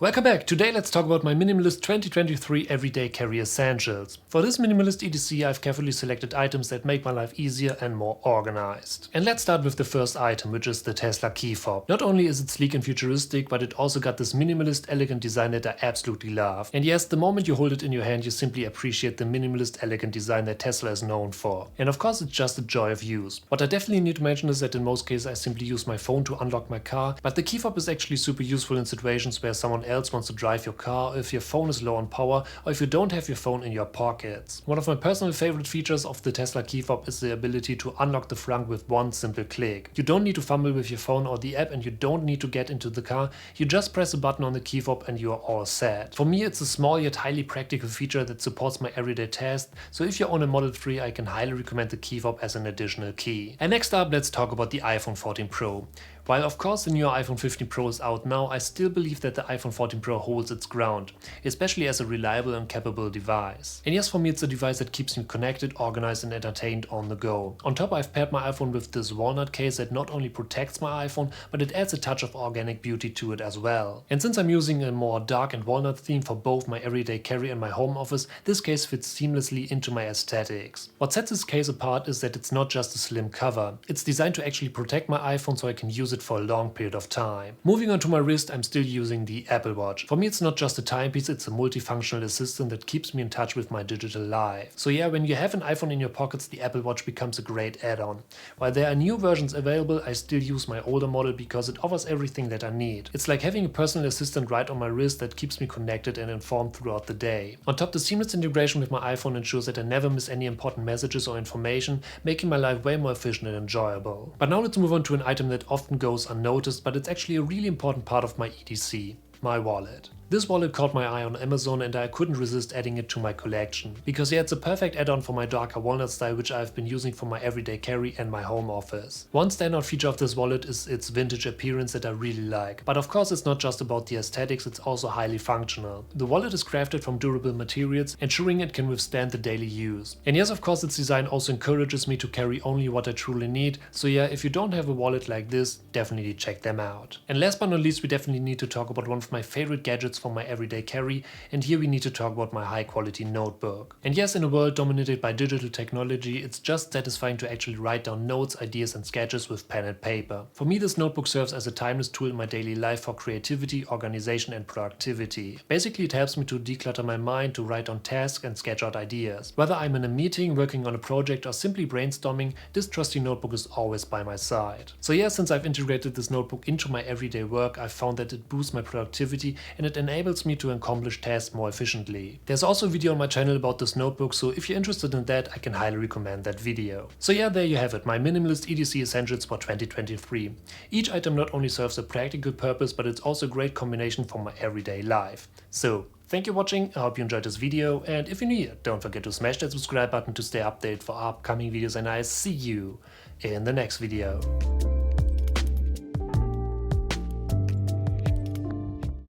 Welcome back! Today let's talk about my Minimalist 2023 Everyday Carry Essentials. For this Minimalist EDC I've carefully selected items that make my life easier and more organized. And let's start with the first item, which is the Tesla Key Fob. Not only is it sleek and futuristic, but it also got this minimalist elegant design that I absolutely love. And yes, the moment you hold it in your hand you simply appreciate the minimalist elegant design that Tesla is known for. And of course it's just a joy of use. What I definitely need to mention is that in most cases I simply use my phone to unlock my car, but the Key Fob is actually super useful in situations where someone else wants to drive your car, or if your phone is low on power, or if you don't have your phone in your pockets. One of my personal favorite features of the Tesla Key Fob is the ability to unlock the frunk with one simple click. You don't need to fumble with your phone or the app, and you don't need to get into the car. You just press a button on the Key Fob and you are all set. For me it's a small yet highly practical feature that supports my everyday tasks, so if you own a Model 3 I can highly recommend the Key Fob as an additional key. And next up let's talk about the iPhone 14 Pro. While of course the newer iPhone 15 Pro is out now, I still believe that the iPhone 14 Pro holds its ground, especially as a reliable and capable device. And yes, for me it's a device that keeps me connected, organized and entertained on the go. On top I've paired my iPhone with this Walnut Case that not only protects my iPhone, but it adds a touch of organic beauty to it as well. And since I'm using a more dark and walnut theme for both my everyday carry and my home office, this case fits seamlessly into my aesthetics. What sets this case apart is that it's not just a slim cover. It's designed to actually protect my iPhone so I can use it for a long period of time. Moving on to my wrist, I'm still using the Apple Watch. For me it's not just a timepiece, it's a multifunctional assistant that keeps me in touch with my digital life. So yeah, when you have an iPhone in your pockets, the Apple Watch becomes a great add-on. While there are new versions available, I still use my older model because it offers everything that I need. It's like having a personal assistant right on my wrist that keeps me connected and informed throughout the day. On top, the seamless integration with my iPhone ensures that I never miss any important messages or information, making my life way more efficient and enjoyable. But now let's move on to an item that often goes unnoticed, but it's actually a really important part of my EDC, my wallet. This wallet caught my eye on Amazon and I couldn't resist adding it to my collection. Because yeah, it's a perfect add-on for my darker walnut style, which I've been using for my everyday carry and my home office. One standout feature of this wallet is its vintage appearance that I really like. But of course it's not just about the aesthetics, it's also highly functional. The wallet is crafted from durable materials, ensuring it can withstand the daily use. And yes, of course its design also encourages me to carry only what I truly need, so yeah, if you don't have a wallet like this, definitely check them out. And last but not least, we definitely need to talk about one of my favorite gadgets for my everyday carry, and here we need to talk about my high quality notebook. And yes, in a world dominated by digital technology, it's just satisfying to actually write down notes, ideas and sketches with pen and paper. For me this notebook serves as a timeless tool in my daily life for creativity, organization and productivity. Basically it helps me to declutter my mind, to write on tasks and sketch out ideas. Whether I'm in a meeting, working on a project or simply brainstorming, this trusty notebook is always by my side. So yeah, since I've integrated this notebook into my everyday work, I've found that it boosts my productivity and it enables me to accomplish tasks more efficiently. There's also a video on my channel about this notebook, so if you're interested in that, I can highly recommend that video. So yeah, there you have it, my Minimalist EDC Essentials for 2023. Each item not only serves a practical purpose, but it's also a great combination for my everyday life. So, thank you for watching, I hope you enjoyed this video, and if you're new here, don't forget to smash that subscribe button to stay updated for upcoming videos, and I see you in the next video.